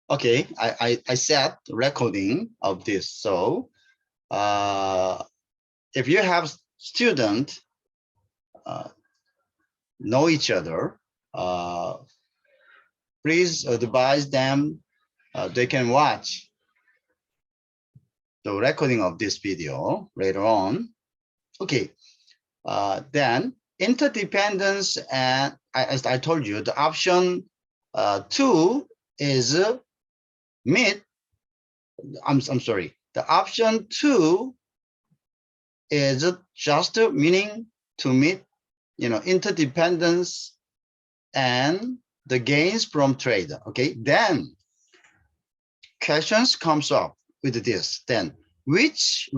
Okay, I set recording of this. So if you have student know each other, uh, please advise them they can watch the recording of this video later on. Okay, then interdependence, and as I told you, the option 2 is meet. I'm sorry. The option 2 is just meaning to meet, interdependence and the gains from trade. Okay, then questions comes up with this. Then which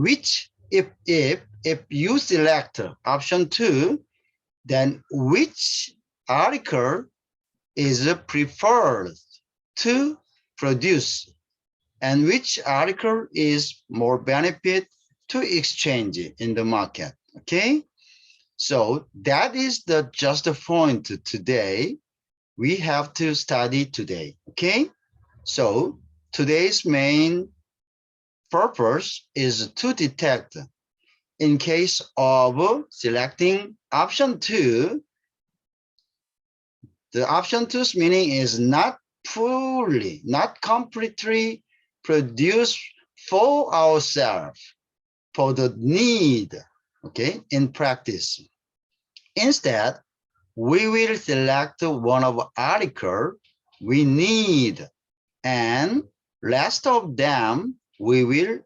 if you select option 2, then which article is preferred to produce and which article is more benefit to exchange in the market. Okay, so that is the just point today we have to study today. Okay, so today's main purpose is to detect in case of selecting option 2. The option 2's meaning is not fully, not completely produced for ourselves, for the need, okay, in practice. Instead, we will select one of article we need, and rest of them we will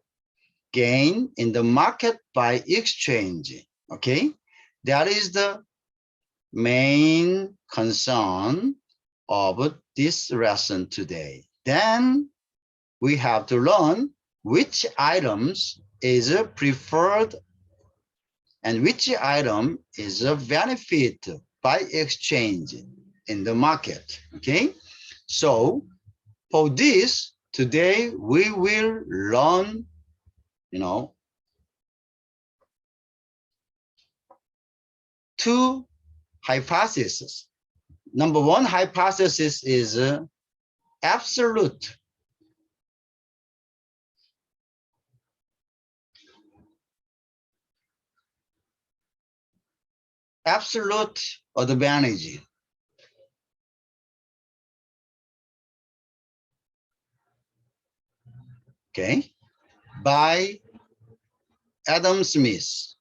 gain in the market by exchange. Okay, that is the main concern of this lesson today. Then we have to learn which items is preferred and which item is a benefit by exchange in the market. Okay, so for this today we will learn, two hypotheses. Number one hypothesis is absolute. Absolute advantage. Okay, by Adam Smith.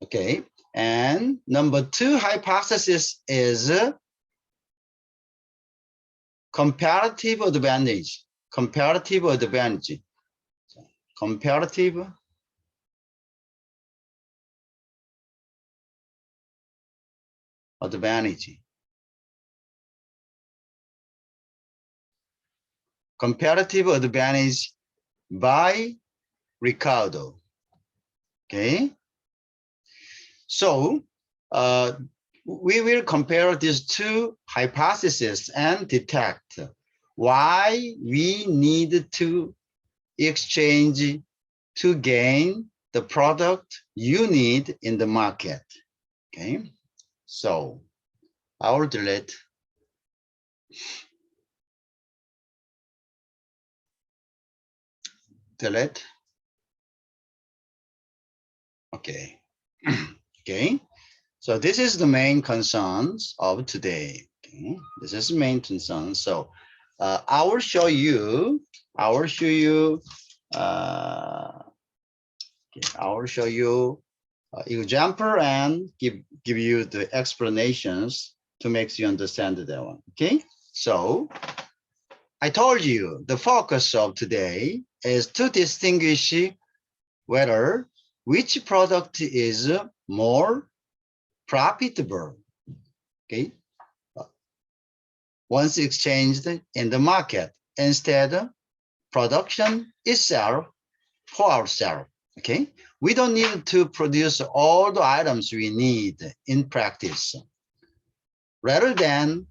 Okay, and number two hypothesis is comparative advantage. Comparative advantage. Comparative advantage. Comparative advantage by Ricardo. Okay, so we will compare these two hypotheses and detect why we need to exchange to gain the product you need in the market. Okay, so I will delete. Delete. Okay. Okay. So this is the main concerns of today. Okay. This is the main concern. So I will show you. I will show you. I will show you example and give you the explanations to make you understand that one. Okay. So I told you the focus of today is to distinguish whether which product is more profitable, okay, once exchanged in the market, instead production itself for ourselves. Okay, we don't need to produce all the items we need in practice. Rather than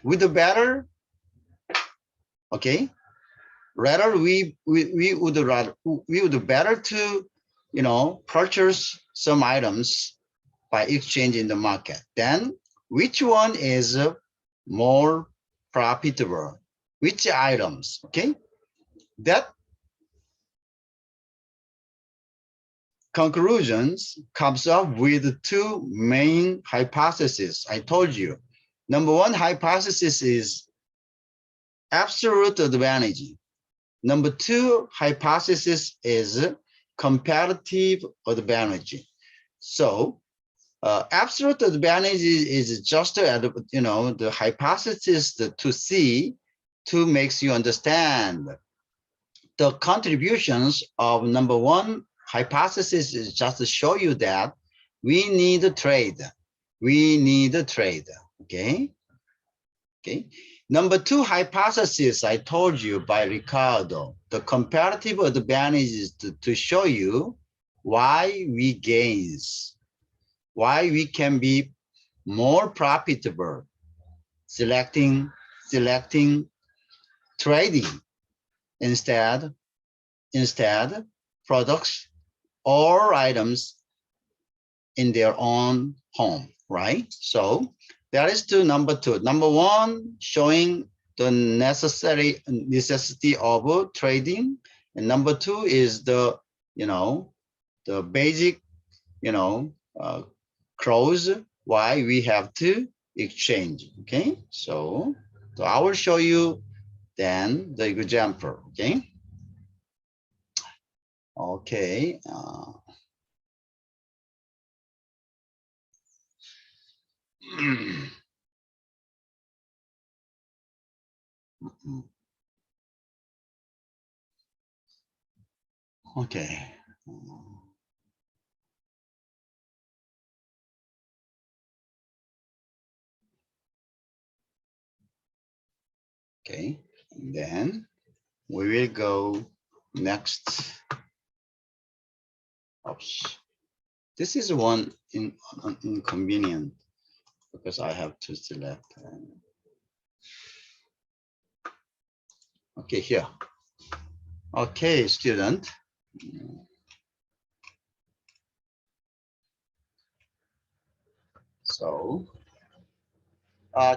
with the better, okay, rather we would better to purchase some items by exchange in the market, then which one is more profitable? Which items? Okay, that conclusions comes up with two main hypotheses. I told you. Number one hypothesis is absolute advantage. Number two hypothesis is comparative advantage. So absolute advantage is just the hypothesis to see, to makes you understand the contributions of number one hypothesis is just to show you that we need a trade. We need a trade. Okay. Okay. Number two hypothesis I told you by Ricardo, the comparative advantage is to show you why we gains, why we can be more profitable selecting trading instead products or items in their own home, right? So that is to number two. Number one, showing the necessity of trading, and number two is the the basic clause why we have to exchange. Okay, so I will show you then the example. Okay. Okay. Okay. Okay, and then we will go next. Oops. This is one inconvenient because I have to select. Okay, here. Okay, student. So,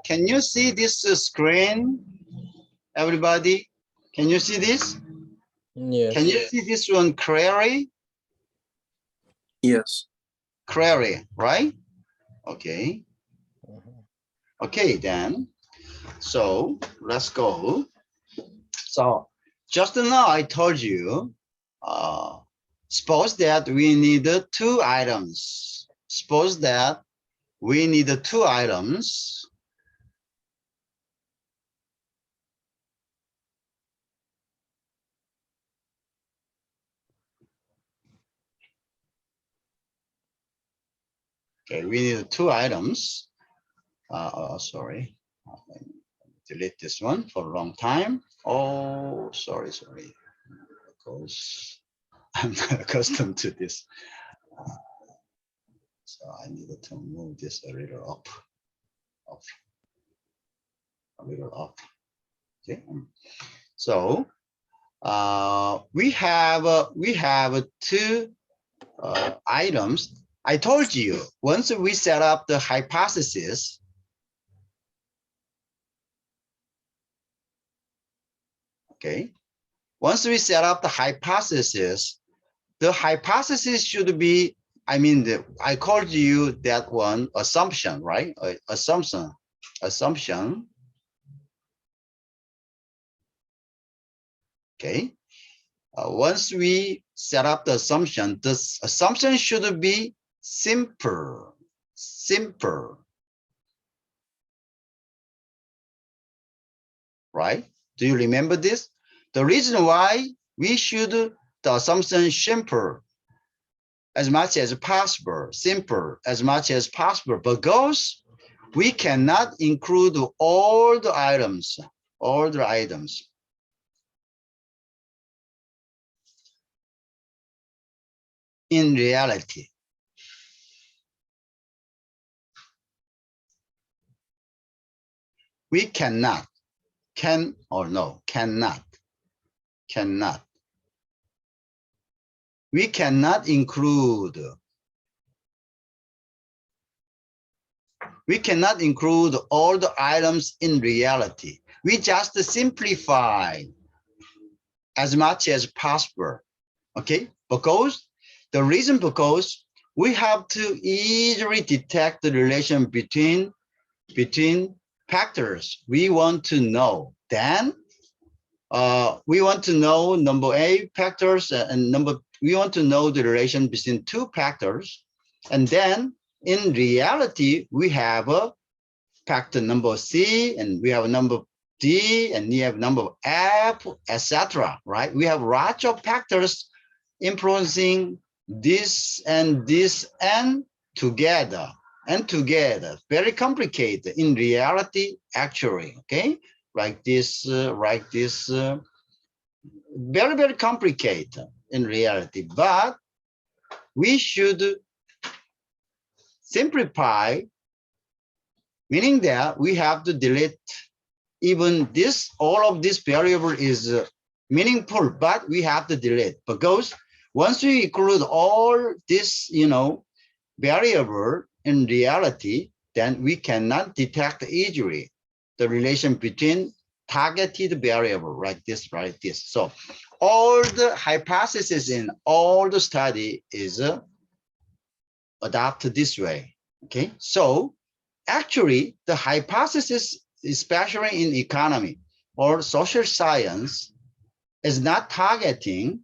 can you see this screen, everybody? Can you see this? Yes. Can you see this one query? Yes. Query, right? Okay. Okay, then. So let's go. So just now I told you, suppose that we need two items. Suppose that we need two items. Okay, we need two items. Sorry, delete this one for a long time. Oh, sorry, because I'm not accustomed to this. So I needed to move this a little up, a little up. Okay, so we have two items. I told you once we set up the hypothesis, okay, once we set up the hypothesis should be, I mean, I called you that one assumption, right? Assumption. Okay. Once we set up the assumption, this assumption should be simple. Right? Do you remember this? The reason why we should the assumption simple as much as possible, simple as much as possible, because we cannot include all the items. In reality, we cannot we cannot include We cannot include all the items in reality. We just simplify as much as possible. Okay, because the reason because we have to easily detect the relation between factors we want to know. Then we want to know number A factors and we want to know the relation between two factors. And then in reality, we have a factor number C and we have a number D and we have number F, etc. Right? We have lots of factors influencing this and together very complicated in reality actually. Okay, like this very complicated in reality, but we should simplify, meaning that we have to delete even this, all of this variable is meaningful, but we have to delete because once we include all this, variable in reality, then we cannot detect easily the relation between targeted variable like this. So all the hypothesis in all the study is adapted this way. Okay, so actually the hypothesis, especially in economy or social science, is not targeting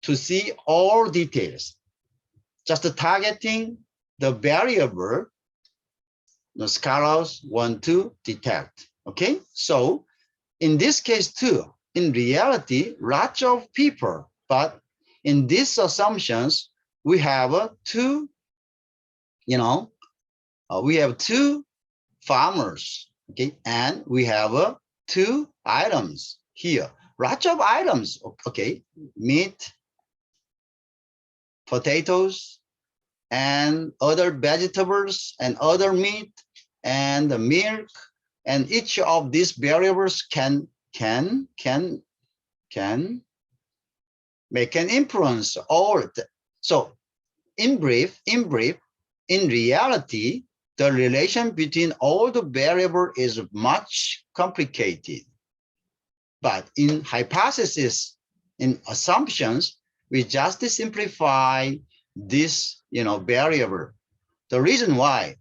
to see all details, just targeting the variable the scholars want to detect. Okay, so in this case too, in reality, lots of people, but in these assumptions, we have two, we have two farmers, okay, and we have two items here. Lots of items, okay, meat, potatoes, and other vegetables and other meat and the milk, and each of these variables can make an influence all. So in brief, in reality, the relation between all the variables is much complicated. But in hypothesis, in assumptions, we just simplify this, variable. The reason why,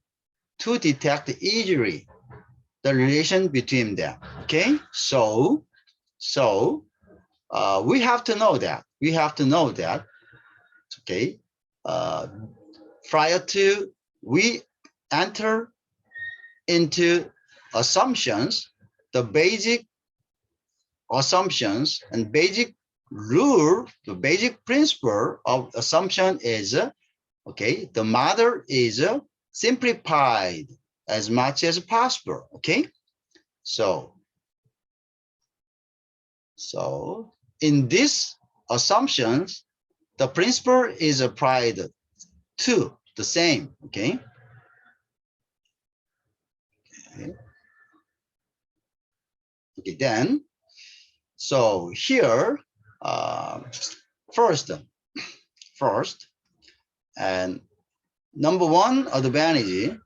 to detect easily the relation between them. Okay, so we have to know that. Okay, prior to we enter into assumptions, the basic assumptions and basic rule, the basic principle of assumption is, okay, the model is simplified as much as possible. Okay, so in these assumptions, the principle is applied to the same. Okay. Okay, then, so here, first, and number one advantage,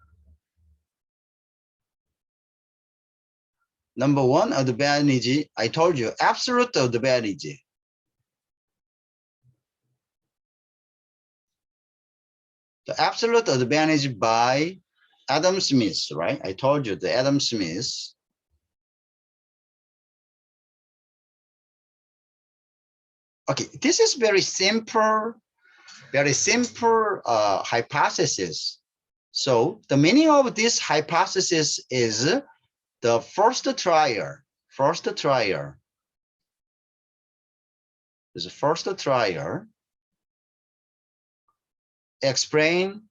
I told you, absolute advantage. The absolute advantage by Adam Smith, right? I told you the Adam Smith. Okay, this is very simple hypothesis. So the meaning of this hypothesis is the first trial explain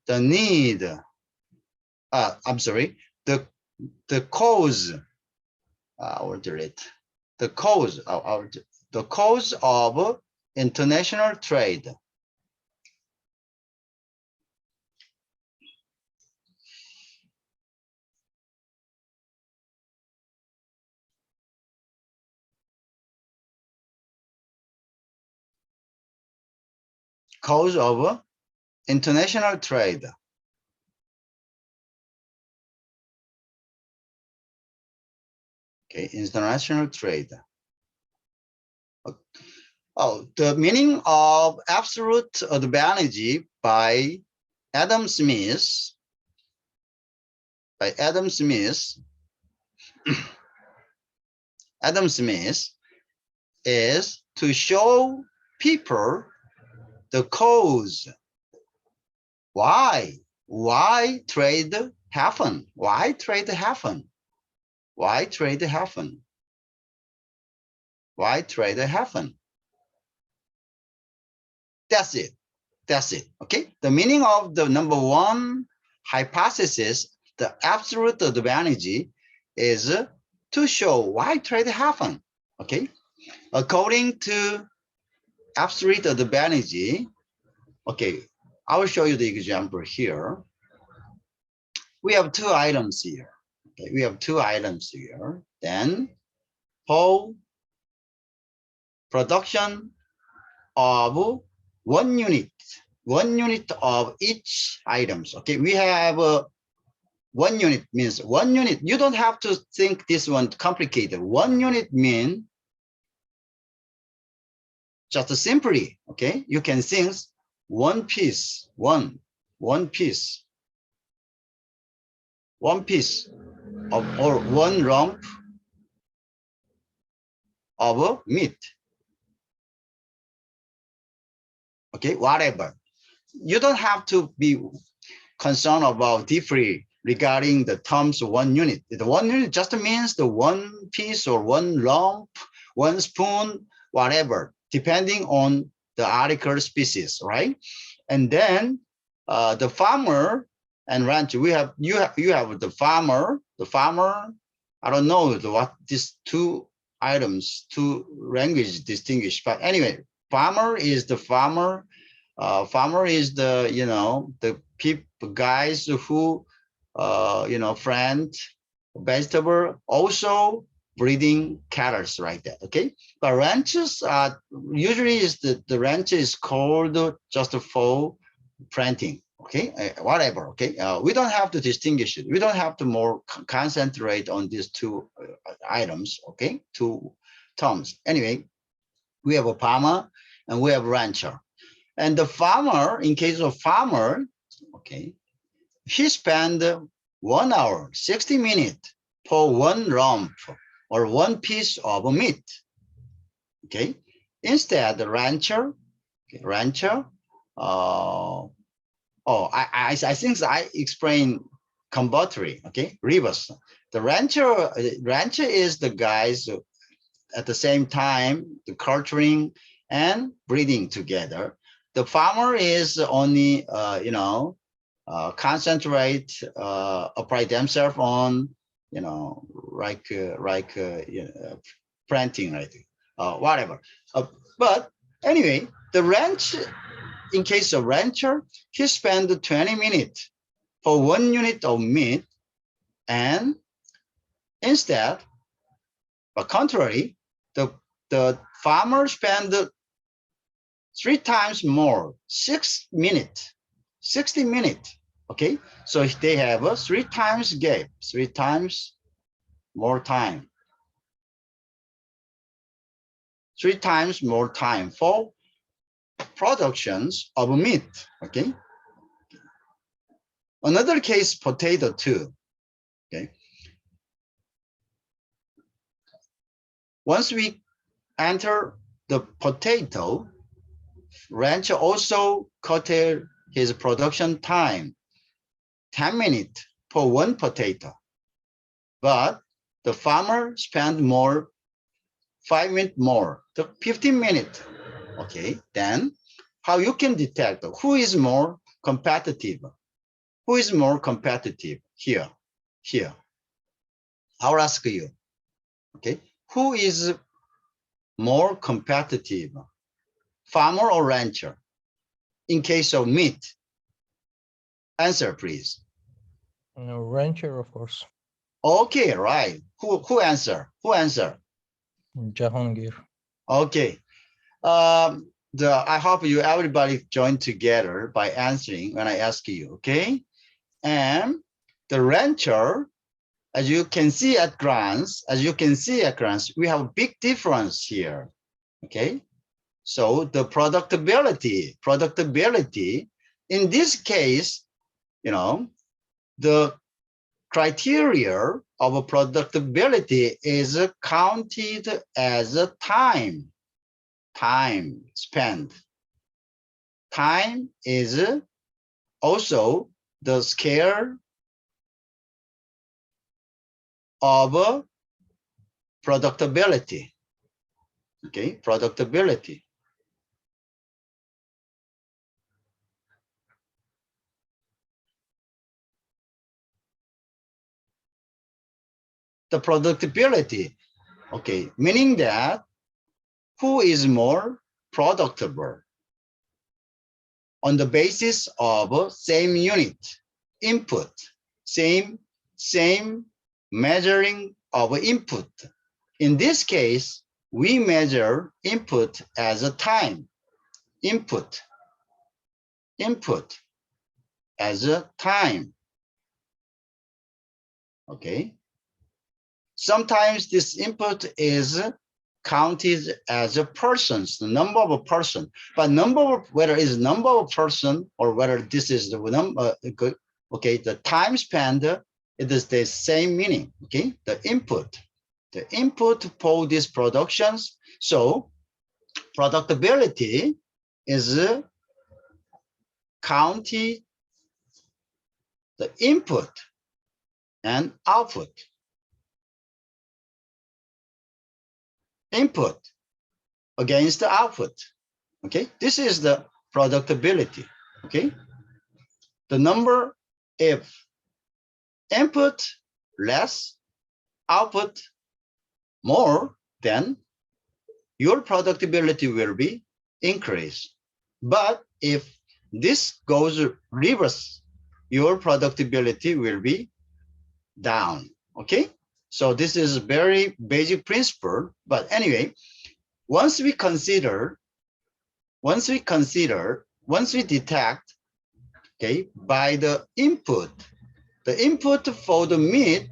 the need, I'm sorry, the cause, the cause of international trade. cause of international trade. Okay, international trade. Oh, the meaning of absolute advantage by Adam Smith. By Adam Smith. Adam Smith is to show people the cause. Why trade happen? Why trade happen? Why trade happen? Why trade happen? That's it. That's it. Okay. The meaning of the number one hypothesis, the absolute advantage, is to show why trade happen. Okay. According to absolute advantage, okay, I will show you the example here. We have two items here. Okay, we have two items here. Then whole production of 1 unit of each items. Okay, we have 1 unit means 1 unit. You don't have to think this one complicated. 1 unit means just simply, okay, you can think one piece, one piece of, or one lump of meat. Okay, whatever. You don't have to be concerned about deeply regarding the terms 1 unit. The 1 unit just means the one piece or one lump, one spoon, whatever, depending on the article species, right? And then the farmer and rancher, you have the farmer. I don't know what these two items, two language distinguish, but anyway, farmer is the farmer. Farmer is the, you know, the people, guys who, you know, plant vegetable, also breeding cattle like that. Okay, but ranchers usually is the rancher is called just for planting. Okay, whatever. Okay, we don't have to distinguish it. We don't have to more concentrate on these two items. Okay, two terms. Anyway, we have a farmer and we have a rancher. And the farmer, in case of farmer, okay, he spend 1 hour, 60 minutes for one lump or one piece of meat. Okay, instead the rancher, I think I explained combattery. Okay, reverse. The rancher is the guys at the same time the culturing and breeding together. The farmer is only, you know, concentrate, apply themselves on, you know, you know, planting, right? Whatever. But anyway, the ranch, in case of rancher, he spend 20 minutes for 1 unit of meat, and instead, but contrary, the farmer spend 3 times more, 6 minutes, 60 minutes. Okay, so they have a 3 times gap, 3 times more time, 3 times more time for productions of meat. Okay, another case, potato too. Okay, once we enter the potato, rancher also curtail his production time, 10 minutes for one potato, but the farmer spend more, 5 minutes more, the 15 minutes. Okay, then how you can detect who is more competitive? Who is more competitive here? I'll ask you. Okay, who is more competitive? Farmer or rancher? In case of meat, answer please. Rancher, of course. Okay, right. Who answer? Jahangir. Okay. I hope you everybody join together by answering when I ask you, okay? And the rancher, as you can see at glance, we have a big difference here, okay? So the productability, in this case, you know, the criteria of productability is counted as a time spent. Time is also the scale of productability, okay, productability. The productability, okay, meaning that who is more productive on the basis of same unit input, same measuring of input. In this case, we measure input as a time, input as a time, okay? Sometimes this input is counted as a persons, the number of a person, but whether it's number of person or whether this is the number, okay, the time spent, it is the same meaning, okay? The input for these productions. So productability is counted the input and output. Input against the output, okay? This is the productability, okay? The number, if input less, output more, then your productability will be increased. But if this goes reverse, your productability will be down, okay? So this is a very basic principle, but anyway, once we detect, okay, by the input for the meat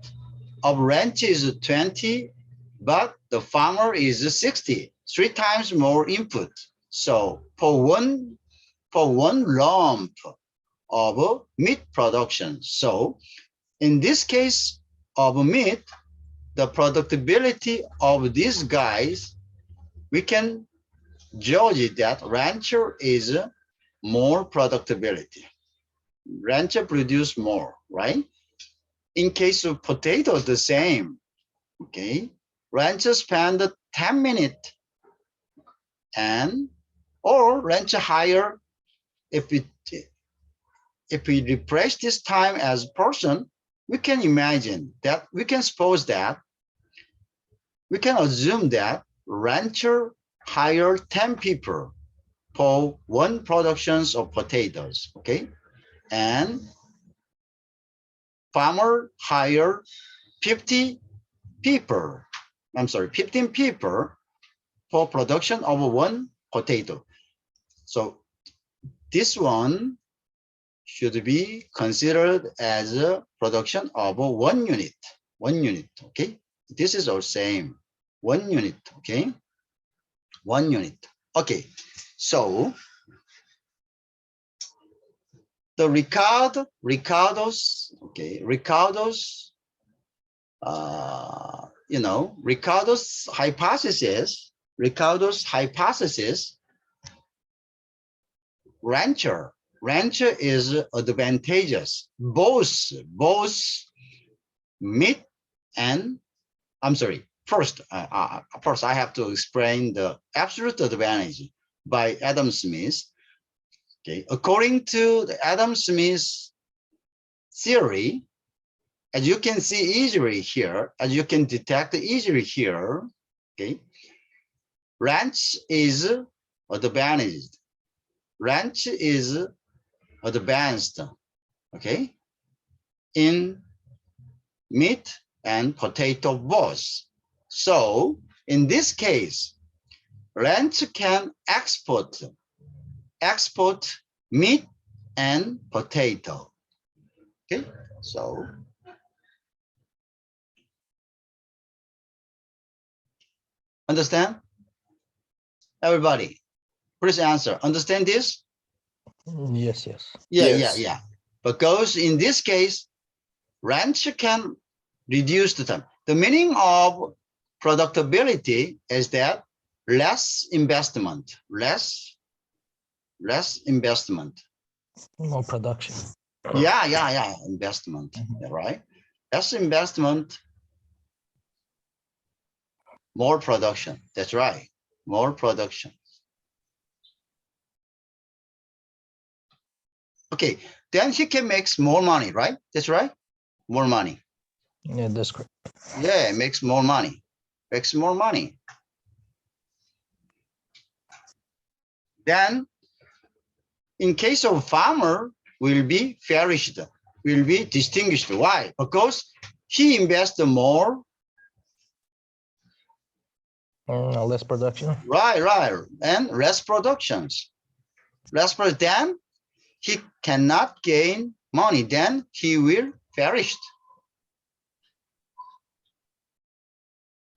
of ranch is 20, but the farmer is 60, 3 times more input. So for one lump of meat production. So in this case of meat, the productability of these guys, we can judge it that rancher is more productability. Rancher produce more, right? In case of potato, the same, okay? Rancher spend 10 minutes and, or rancher hire, if we replace this time as person, we can imagine that, we can assume that rancher hire 10 people for one productions of potatoes, okay? And farmer hire 15 people for production of one potato. So this one should be considered as a production of 1 unit, okay? This is our same, 1 unit, okay? 1 unit, okay. So the Ricardo's hypothesis, rancher is advantageous, both meat and, first I have to explain the absolute advantage by Adam Smith. Okay, according to the Adam Smith theory, as you can see easily here, as you can detect easily here, okay, ranch is advantaged. Ranch is advanced, okay, in meat and potato both. So in this case, ranch can export meat and potato. Okay, so understand? Everybody, please answer. Understand this? Yes, yes. Yeah. Because in this case, ranch can reduce the time. The meaning of productability is that less investment, less investment. More production. Yeah, investment, right? Less investment, more production. That's right, more production. Okay, then he can make more money, right? That's right, more money. Yeah, that's correct. Yeah, makes more money, makes more money. Then, in case of farmer, will be flourished, will be distinguished. Why? Because he invests more. Less production. Right, and less productions. Then he cannot gain money. Then he will perish.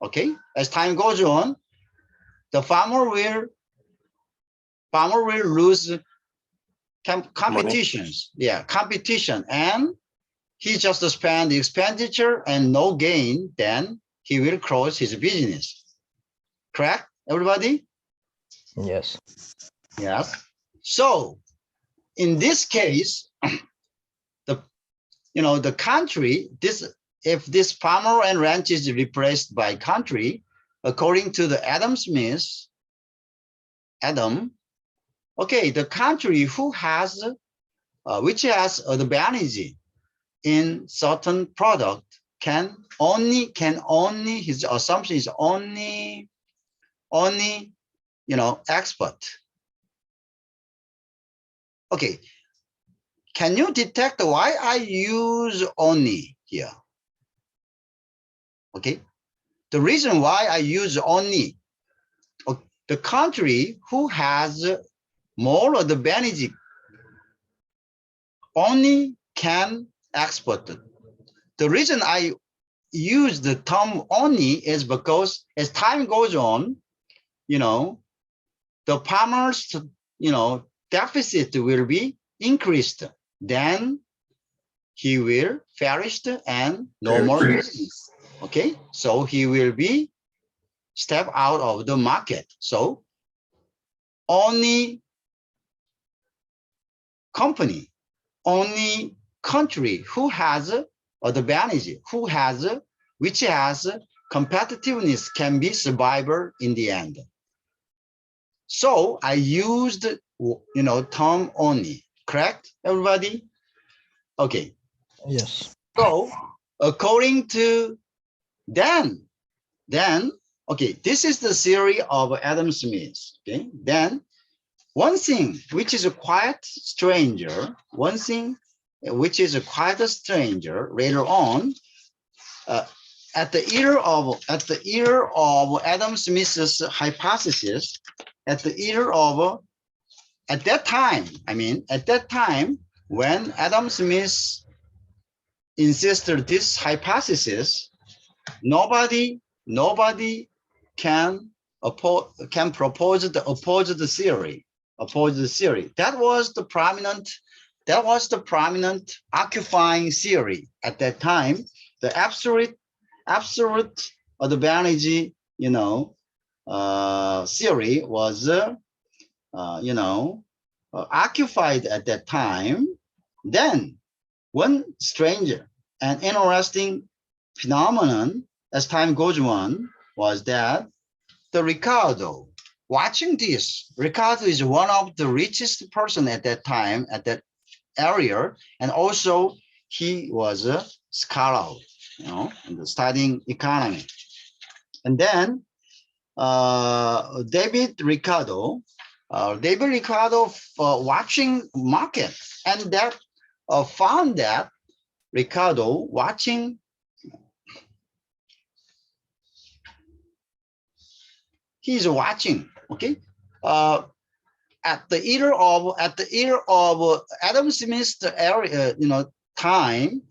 Okay, as time goes on, the farmer will lose competitions. Money. Yeah, competition, and he just spend the expenditure and no gain. Then he will close his business. Correct, everybody? Yes. Yes. So in this case, the country, if this farmer and ranch is replaced by country, according to the Adam Smith, okay, the country which has advantage in certain product can only his assumption is only export. Okay, can you detect why I use only here? Okay, the reason why I use only, the country who has more advantage only can export. The reason I use the term only is because as time goes on, the farmers, deficit will be increased. Then he will perish and no more business. Okay, so he will be step out of the market. So only company, only country who has advantage, which has competitiveness can be survivor in the end. So I used, term only. Correct, everybody? Okay. Yes. So according to then, okay, this is the theory of Adam Smith. Okay, then one thing which is a quiet stranger, later on, at the era of Adam Smith's hypothesis, at that time, when Adam Smith insisted this hypothesis, nobody can propose the opposite theory. That was the prominent occupying theory at that time. The absolute advantage, theory was, occupied at that time. Then one strange and interesting phenomenon as time goes on was that the Ricardo, watching this, Ricardo is one of the richest person at that time, at that area, and also he was a scholar, and studying economy. And then David Ricardo, watching market, and that found that Ricardo watching, he's watching Okay. At the era of Adam Smith's area, time,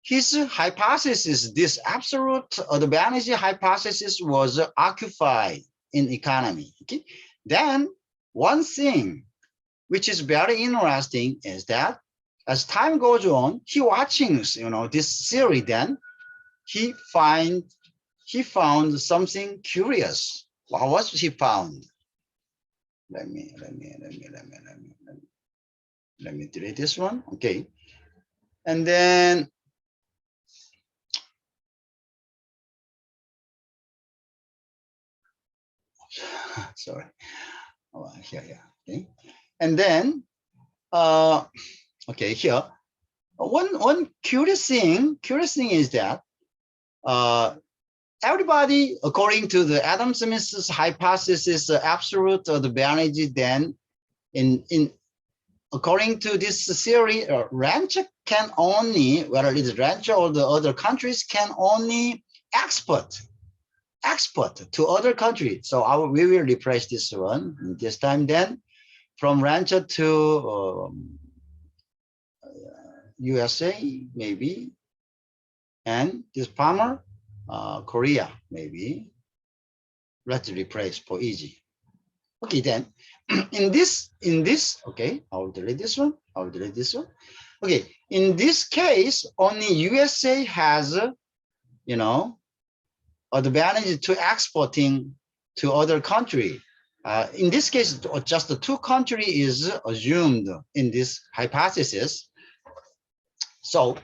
his hypothesis, this absolute advantage hypothesis, was occupied in economy. Okay. Then one thing which is very interesting is that as time goes on, he watching, this series. Then he found something curious. What was he found? Let me delete this one. Okay. And then sorry. Oh, here, yeah. Okay. And then okay, here. One curious thing is that everybody, according to the Adam Smith's hypothesis, absolute advantage, then in according to this theory, rancher can only, whether it's rancher or the other countries, can only export to other countries. So we will replace this one this time. Then from rancher to USA maybe, and this farmer, Korea maybe. Let's replace for easy. Okay, then in this, okay, I'll delete this one. Okay, in this case, only USA has, advantage to exporting to other country. In this case, just the two countries is assumed in this hypothesis. So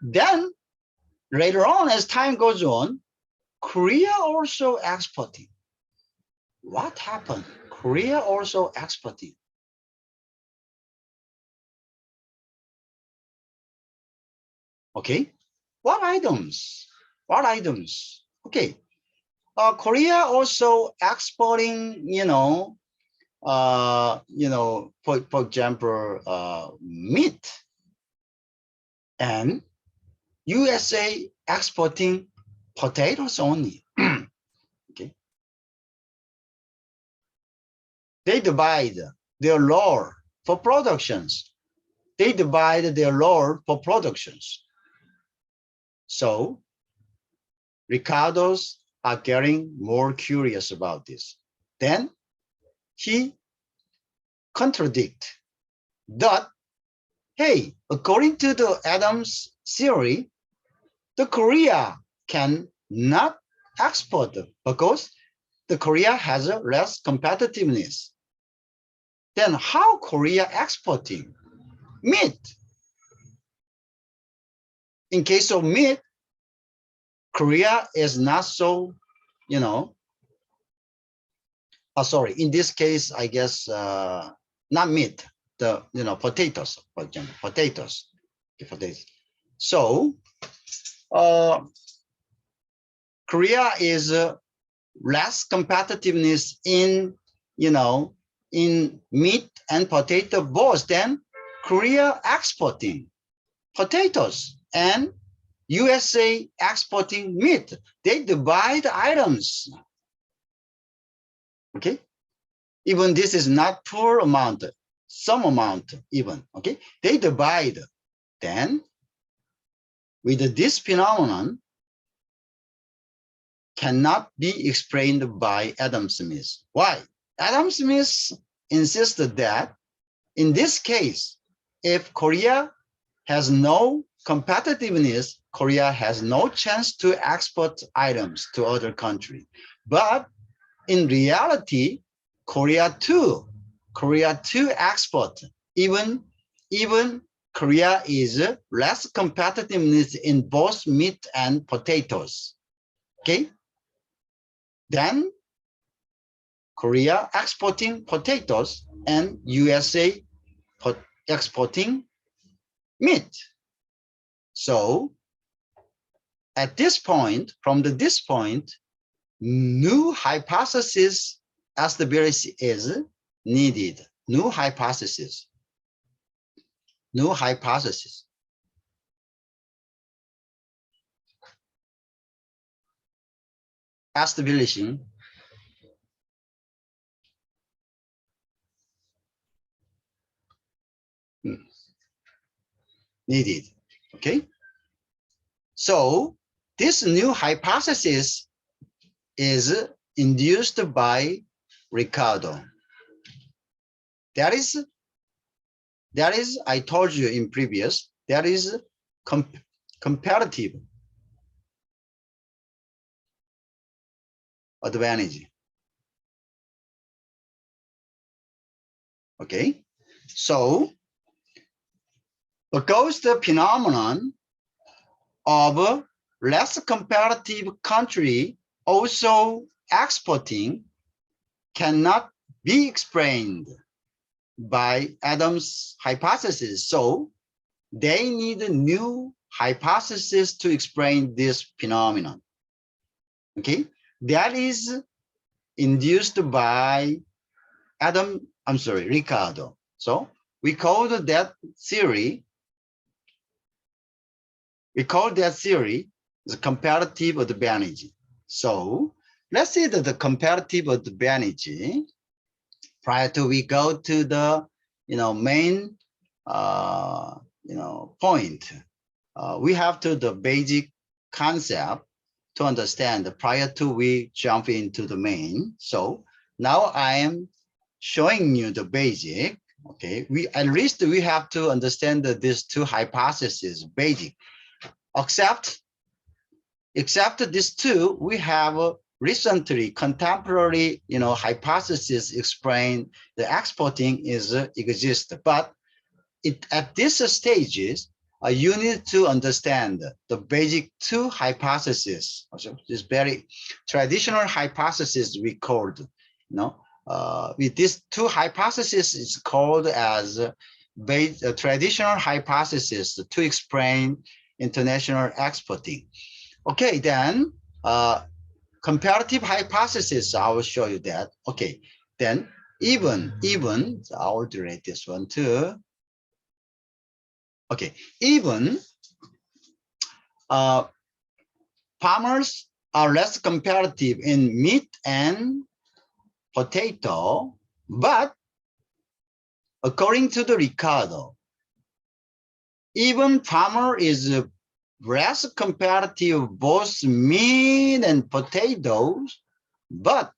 then later on, as time goes on, Korea also exporting. What happened? Korea also exporting. Okay, what items? Okay, Korea also exporting, for example, meat, and USA exporting potatoes only. Okay, they divide their load for productions. So Ricardo's are getting more curious about this. Then he contradict that, hey, according to the Adams theory, the Korea can not export because the Korea has a less competitiveness. Then how Korea exporting meat? In case of meat, Korea is not so, sorry, in this case, I guess, not meat, the, potatoes, for example, potatoes. So, Korea is less competitiveness in, in meat and potato both. Then Korea exporting potatoes and USA exporting meat. They divide items. Okay, even this is not poor amount, some amount even. Okay, they divide. Then with this phenomenon cannot be explained by Adam Smith. Why? Adam Smith insisted that in this case, if Korea has no competitiveness, Korea has no chance to export items to other countries. But in reality, Korea too export. Even Korea is less competitiveness in both meat and potatoes. Okay. Then Korea exporting potatoes and USA exporting meat. So at this point, this point, new hypothesis stability is needed. New hypothesis. Establishing needed. Okay. So this new hypothesis is induced by Ricardo. That is, I told you in previous, that is comparative advantage. Okay, so the ghost phenomenon of less comparative country also exporting cannot be explained by Adams' hypothesis. So they need a new hypothesis to explain this phenomenon. Okay, that is induced by Ricardo. So we call that theory the comparative advantage. So let's say that the comparative advantage, prior to we go to the main point, we have to the basic concept to understand prior to we jump into the main. So now I am showing you the basic. Okay, at least we have to understand that these two hypotheses basic. Except these two, we have recently contemporary hypothesis explain the exporting is exist, but at this stages you need to understand the basic two hypotheses. Also, this very traditional hypothesis we called, with these two hypotheses is called as traditional hypothesis to explain international exporting. Okay, then comparative hypothesis, I will show you that. Okay, then even I will delete this one too. Okay, even farmers are less comparative in meat and potato, but according to the Ricardo, even farmer is less comparative both meat and potatoes, but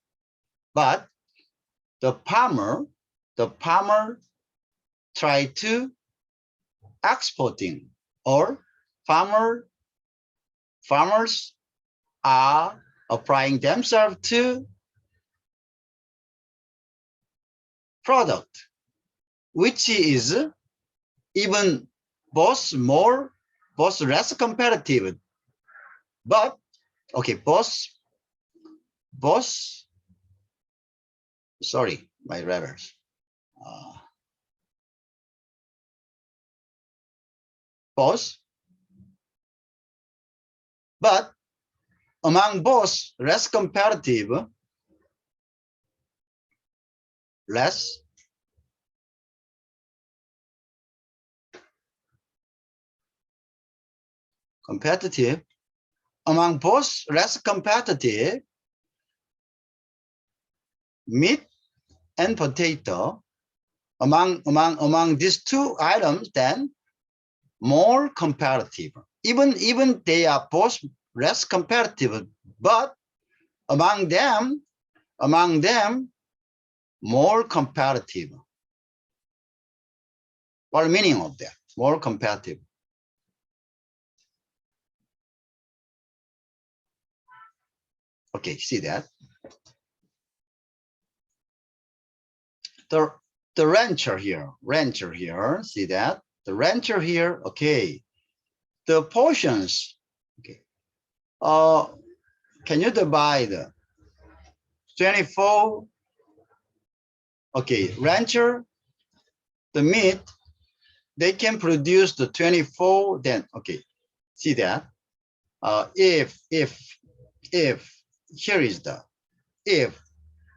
the farmer try to exporting, or farmers are applying themselves to product, which is even both less competitive, but okay, sorry, my letters. Both, but among both less competitive, less competitive, among both less competitive meat and potato, among these two items, then more comparative. Even they are both less comparative, but among them more comparative. What meaning of that? More comparative. Okay, see that? The rancher here, see that? The rancher here, okay. The portions, okay. Can you divide 24? Okay, rancher, the meat, they can produce the 24, then, okay, see that? If here is the, if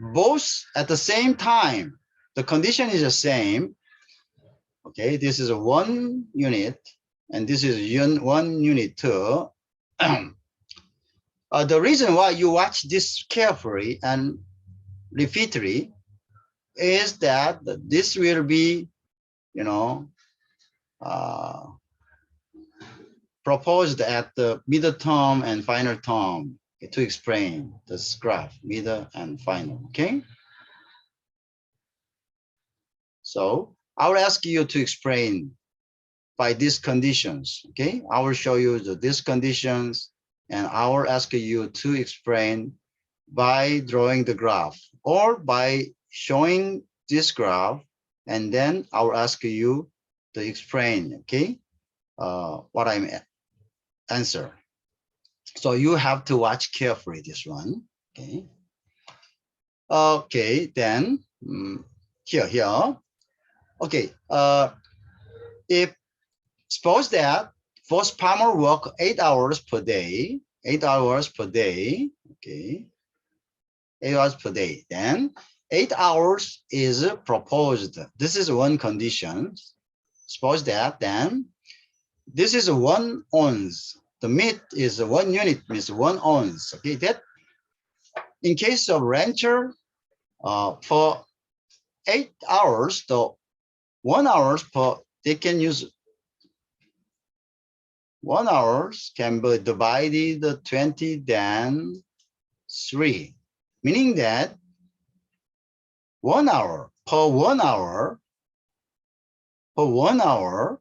both at the same time, the condition is the same, okay, this is a 1 unit, and this is 1 unit too. The reason why you watch this carefully and repeatedly is that this will be, proposed at the middle term and final term to explain this graph, middle and final, okay? So I will ask you to explain by these conditions, okay? I will show you these conditions and I will ask you to explain by drawing the graph or by showing this graph, and then I will ask you to explain, okay, what I'm answer. So you have to watch carefully this one, okay? Okay, then here. Okay, if suppose that first farmer work 8 hours per day, 8 hours per day, okay, 8 hours per day. Then 8 hours is proposed. This is one condition. Suppose that then this is 1 ounce. The meat is 1 unit, means 1 ounce. Okay, that in case of rancher, for 8 hours, the 1 hours per they can use 1 hours can be divided 20 then 3, meaning that 1 hour per 1 hour per 1 hour,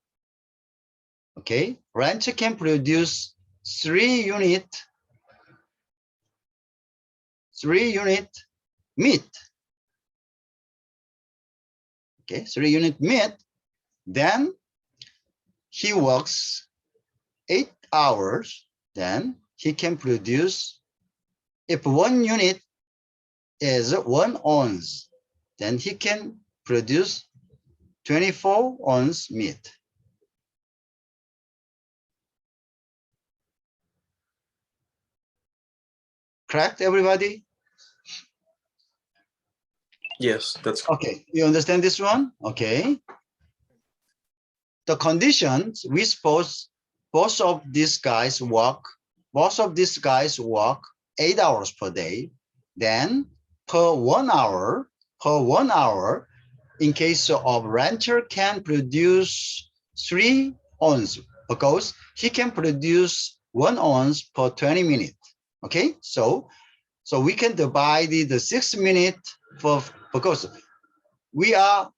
okay, rancher can produce 3 unit meat. Okay, 3 unit meat. Then he works 8 hours. Then he can produce, if 1 unit is 1 ounce, then he can produce 24 ounce meat. Correct, everybody? Yes, that's correct. Okay, you understand this one? Okay. The conditions, we suppose both of these guys work 8 hours per day. Then per 1 hour, in case of rancher can produce 3 ounce because he can produce 1 ounce per 20 minutes. Okay, so we can divide the 6 minutes because we are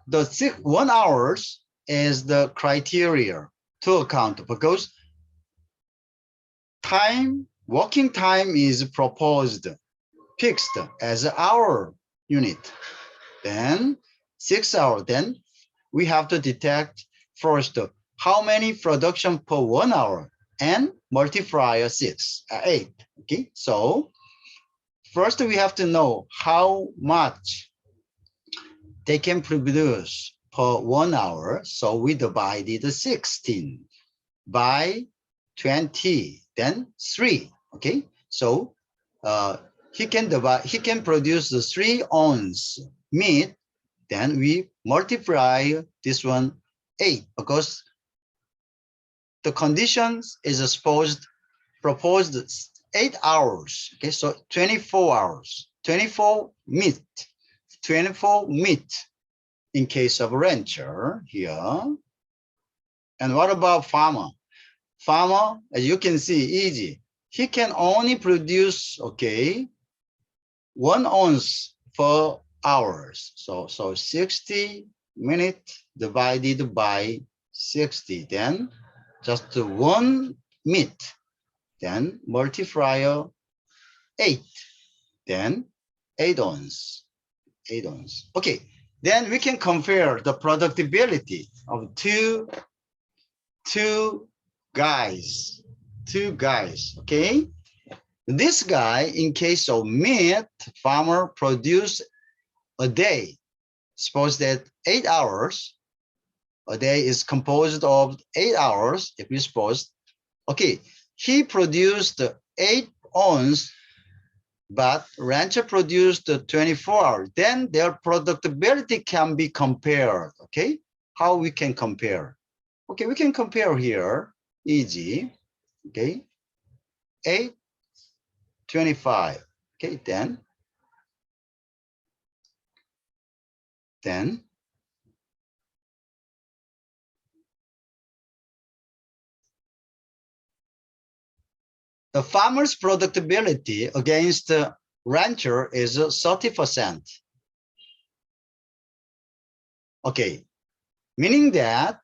the 1 hours is the criteria to account because working time is proposed, fixed as hour unit. Then 6 hours, then we have to detect first how many production per 1 hour and multiply 8. Okay, so first we have to know how much they can produce per 1 hour. So we divided 16 by 20, then 3. Okay, so he can produce the 3 ounce meat. Then we multiply this one 8 because the conditions is proposed 8 hours. Okay, so 24 hours, 24 meat in case of rancher here. And what about farmer? Farmer, as you can see, easy. He can only produce, okay, 1 ounce per hours. So 60 minutes divided by 60, then just 1 meat, then multiply 8, then 8 ounce. Okay, then we can compare the productivity of two guys, okay? This guy, in case of meat, farmer produce a day. Suppose that 8 hours, a day is composed of 8 hours, if we suppose, okay, he produced 8 ounce, but rancher produced 24 hours. Then their productivity can be compared, okay? How we can compare? Okay, we can compare here, easy, okay? 8, 25, okay, then The farmer's productivity against the rancher is 30%. Okay, meaning that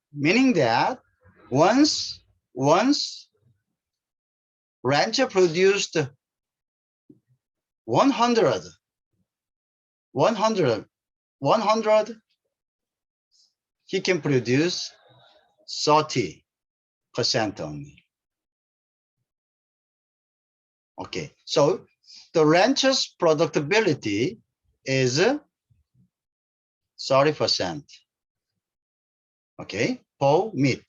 once rancher produced 100, he can produce 30% only. Okay, so the rancher's productivity is 30%. Okay, per meat.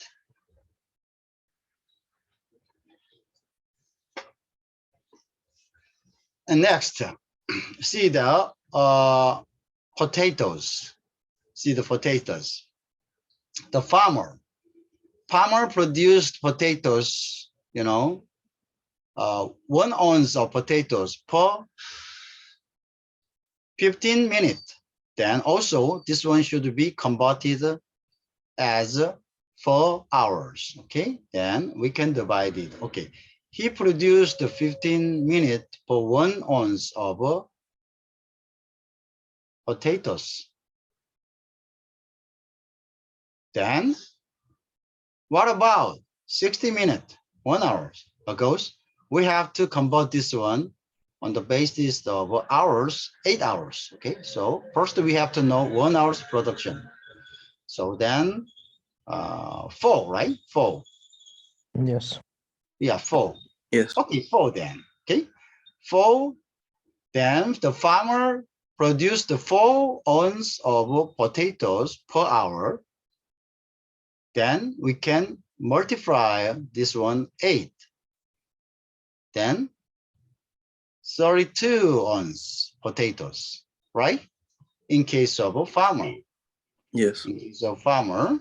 And next, see the potatoes. See the potatoes. The farmer produced potatoes, 1 ounce of potatoes per 15 minutes. Then also this one should be converted as 4 hours. Okay, then we can divide it. Okay, he produced 15 minutes per 1 ounce of potatoes. Then what about 60 minutes, 1 hour goes? We have to convert this one on the basis of hours, 8 hours. Okay, so first we have to know 1 hour's production. So then 4, right? 4. Yes. Yeah, 4. Yes. Okay, 4 then. Okay, 4. Then the farmer produced 4 ounces of potatoes per hour. Then we can multiply this one 8. Then 32 ounces potatoes, right? In case of a farmer. Yes. In case of farmer,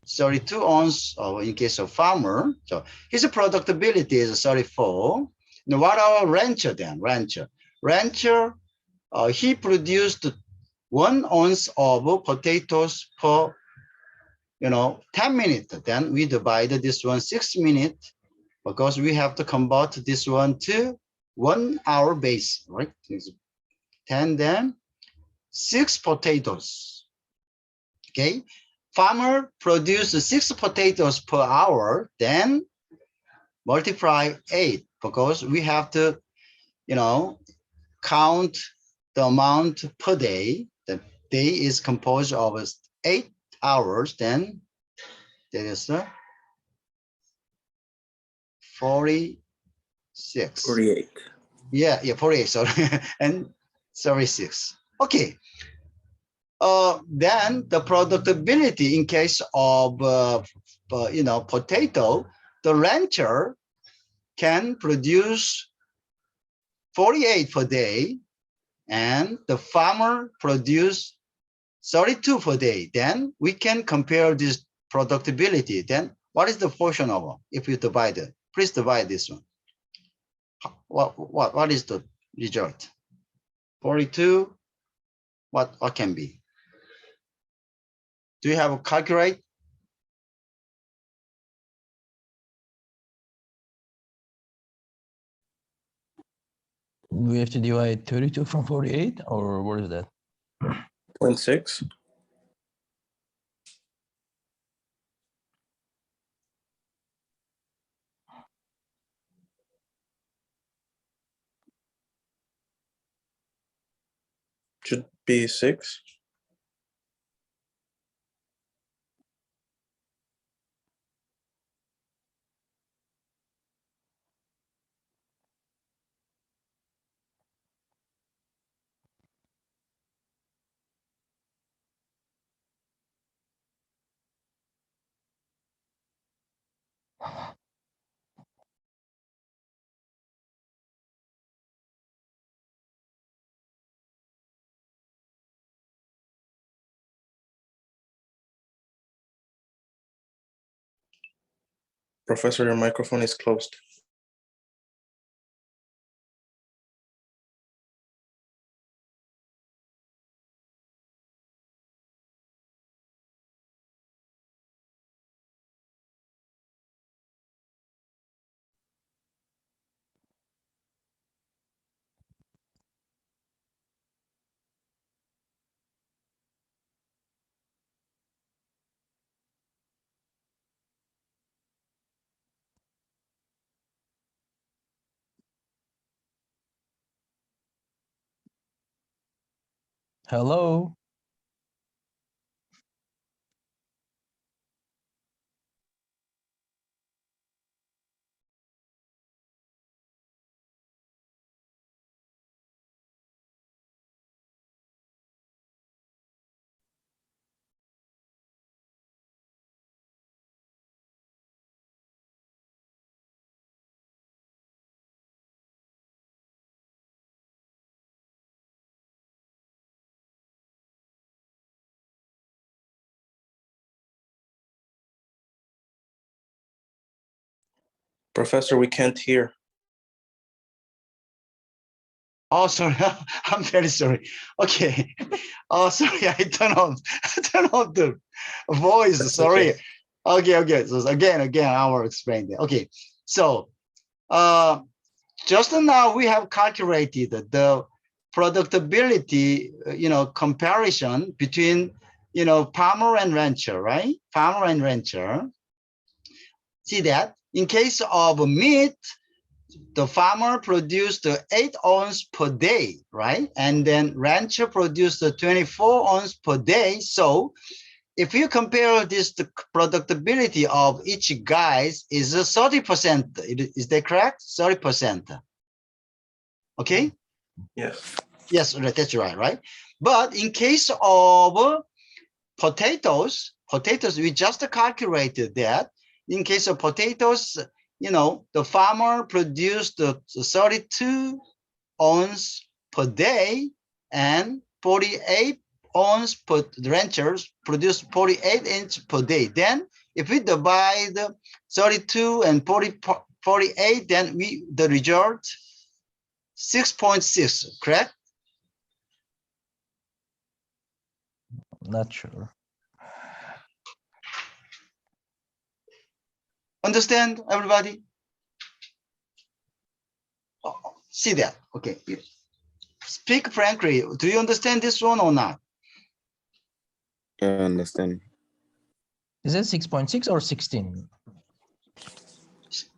32 ounces in case of farmer. So his productivity is 34. Now what our rancher then? Rancher, he produced 1 ounce of potatoes per 10 minutes. Then we divide this one 6 minutes because we have to convert this one to 1 hour base, right? 10, then 6 potatoes. Okay, farmer produced 6 potatoes per hour, then multiply 8 because we have to, count the amount per day. The day is composed of 8 hours, then that is 46. 48. Yeah, 48, sorry, and 36. Okay. Then the productivity in case of potato, the rancher can produce 48 per day, and the farmer produce 32 per day. Then we can compare this productivity. Then what is the portion of it if you divide it? Please divide this one. What is the result? 42. What can be? Do you have a calculate? We have to divide 32 from 48, or what is that? 0.6. Should be 6. Professor, your microphone is closed. Hello. Professor, we can't hear. Oh, sorry. I'm very sorry. Okay. Oh, sorry. I turn off the voice. That's Sorry. okay. Okay. So again, I will explain that. Okay. So, just now we have calculated the productability, comparison between, farmer and rancher, right? Farmer and rancher. See that in case of meat, the farmer produced 8 ounces per day, right? And then rancher produced 24 ounces per day. So if you compare this, the productability of each guys is 30%. Is that correct? 30%. Okay. Yes. Yes, that's right. But in case of potatoes, we just calculated that. In case of potatoes, the farmer produced 32 ounces per day and 48 ounces per, the ranchers produce 48 ounces per day. Then if we divide 32 and 48, then the result 6.6, correct? Not sure. Understand, everybody? See that? Okay. Speak frankly. Do you understand this one or not? I understand. Is it 6.6 or 16?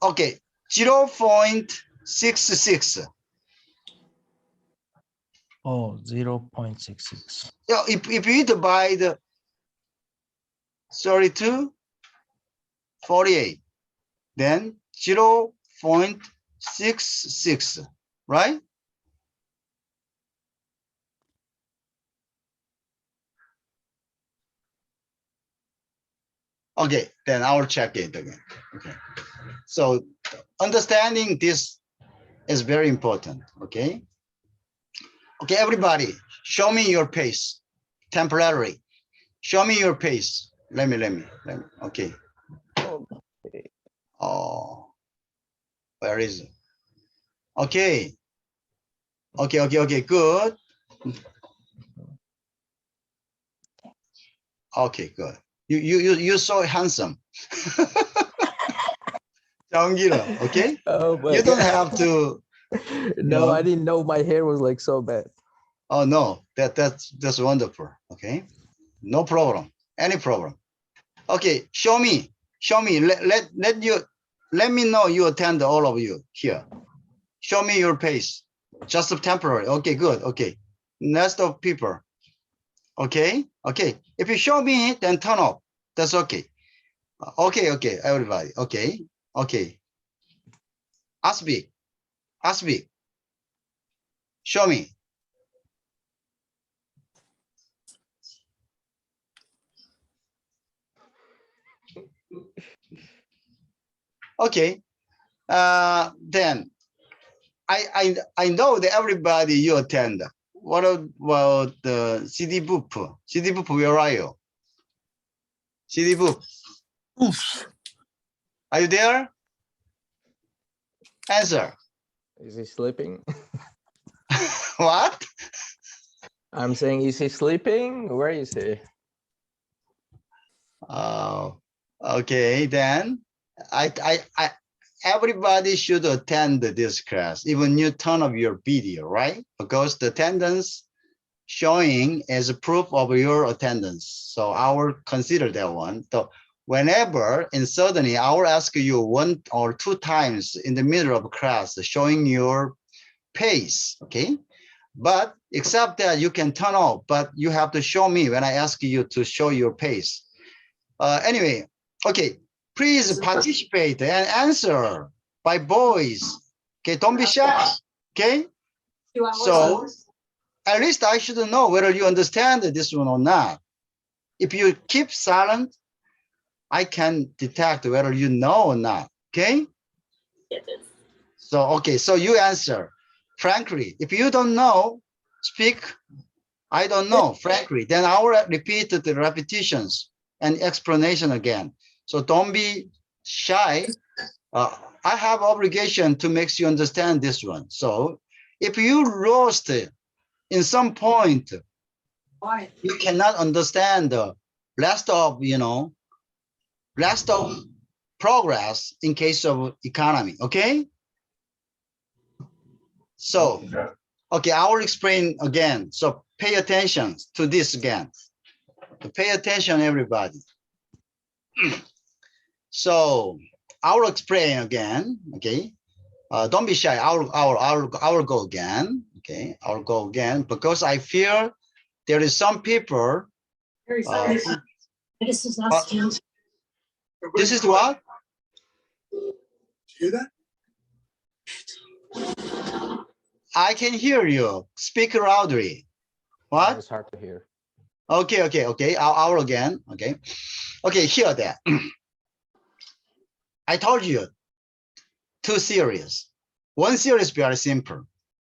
Okay, 0.66. Oh, 0.66. Yeah, if you divide 32, 48, then 0.66, right? Okay, then I'll check it again. Okay, so understanding this is very important. Okay. Okay, everybody, show me your pace temporarily. Show me your pace. Let me. Okay. Oh, where is it? Okay. Okay, good. Okay, good. You're so handsome. Jangila, okay? Oh my You don't God. have to. No, I didn't know my hair was like so bad. Oh no, that's wonderful. Okay, no problem. Any problem. Okay, show me. Let me know you attend, all of you here. Show me your pace. Just temporary. Okay, good. Okay. Next of people. Okay. If you show me, then turn off. That's okay. Okay, everybody. Okay. Asbi. Show me. Okay. Then I know that everybody you attend. What about the CD book? CD book, where are you? CD book, Oof. are you there? Answer. Is he sleeping? What? I'm saying, is he sleeping? Where is he? Okay, then I everybody should attend this class, even you turn off your video, right? Because the attendance showing as a proof of your attendance. So I will consider that one. So whenever, and suddenly I will ask you 1 or 2 times in the middle of class showing your pace, okay? But except that you can turn off, but you have to show me when I ask you to show your pace. Anyway, okay, please participate and answer by voice. Okay, don't be shy. Okay, so at least I should know whether you understand this one or not. If you keep silent, I can detect whether you know or not. Okay. So, okay, so you answer. Frankly, if you don't know, speak, I don't know, frankly, then I will repeat the repetitions and explanation again. So don't be shy. I have obligation to make you understand this one. So if you lost in some point, you cannot understand the rest of, rest of progress in case of economy, okay? So, okay, I will explain again. So pay attention to this again. Pay attention, everybody. So I will explain again, okay? Don't be shy, I will go again, okay? I will go again because I fear there is some people. This is last count. This is what? Hear that? I can hear you. Speak loudly. What? It's hard to hear. Okay. I will again. Okay, hear that. I told you 2 series. 1 series very simple.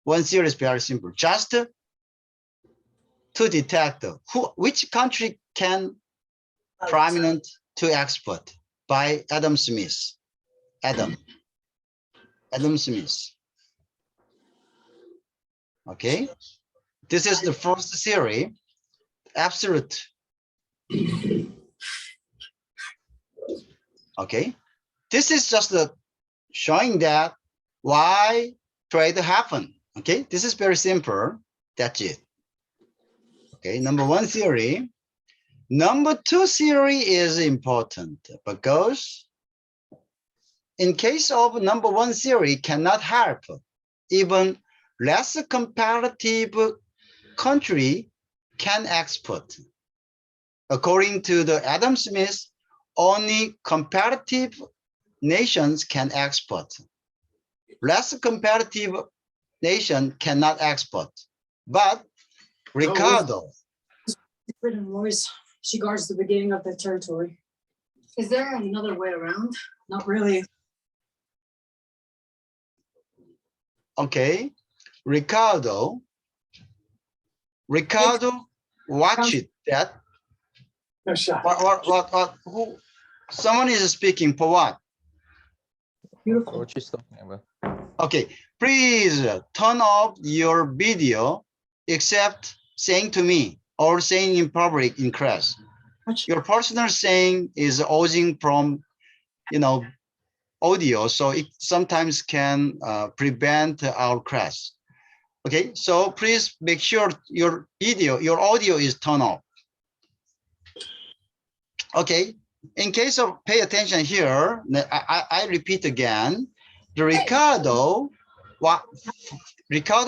1 series very simple. Just to detect which country can prominent to export by Adam Smith. Adam Smith. Okay, this is the first theory, absolute. Okay, this is just showing that why trade happen. Okay, this is very simple. That's it. Okay, number 1 theory. Number 2 theory is important because in case of number 1 theory cannot help, even less comparative country can export. According to the Adam Smith, only comparative nations can export. Less comparative nation cannot export. But Ricardo. Britain Royce, she guards the beginning of the territory. Is there another way around? Not really. Okay, Ricardo, watch it. That No shot. what? Who? Someone is speaking for what? Beautiful. What she's talking about. Okay, please turn off your video, except saying to me or saying in public in class. Your personal saying is oozing from, audio, so it sometimes can prevent our class. Okay, so please make sure your audio is turned off. Okay, in case of pay attention here, I repeat again, the Ricardo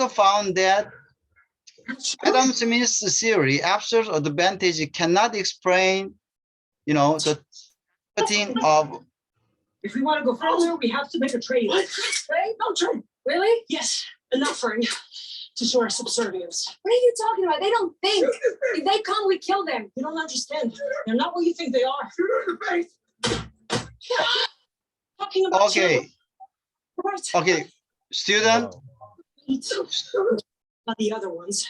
found that Adam Smith's theory, absolute advantage cannot explain, the thing of. If we want to go further, we have to make a trade. Trade? No trade. Really? Yes. Enough for him to show our subservience. What are you talking about? They don't think. If they come, we kill them. You don't understand. They're not what you think they are. Talking about Okay. you. Right. Okay, student. Not the other ones.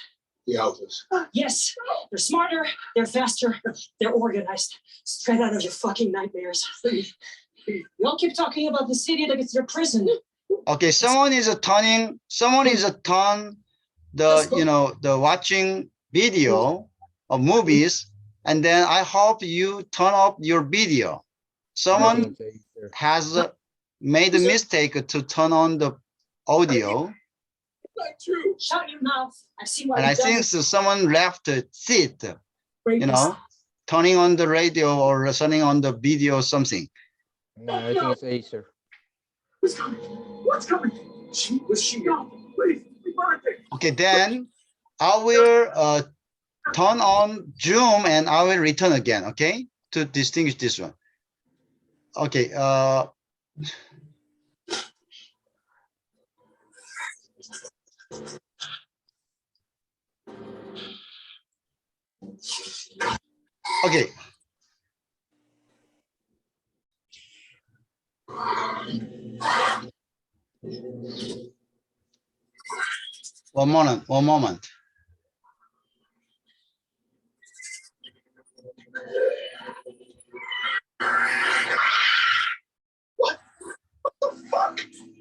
The others. Yes, they're smarter, they're faster, they're organized. Straight out of your fucking nightmares. You all keep talking about the city like it's their prison. Okay, someone is turn the watching video of movies, and then I hope you turn off your video. Someone has made a mistake to turn on the audio. Not true. Shut your mouth. I see why. And I think so someone left the seat, turning on the radio or turning on the video or something. No, I think it's Acer. What's coming? What's coming? Was she? Please, we Okay, then I will turn on Zoom and I will return again, okay? To distinguish this one. Okay, okay. One moment,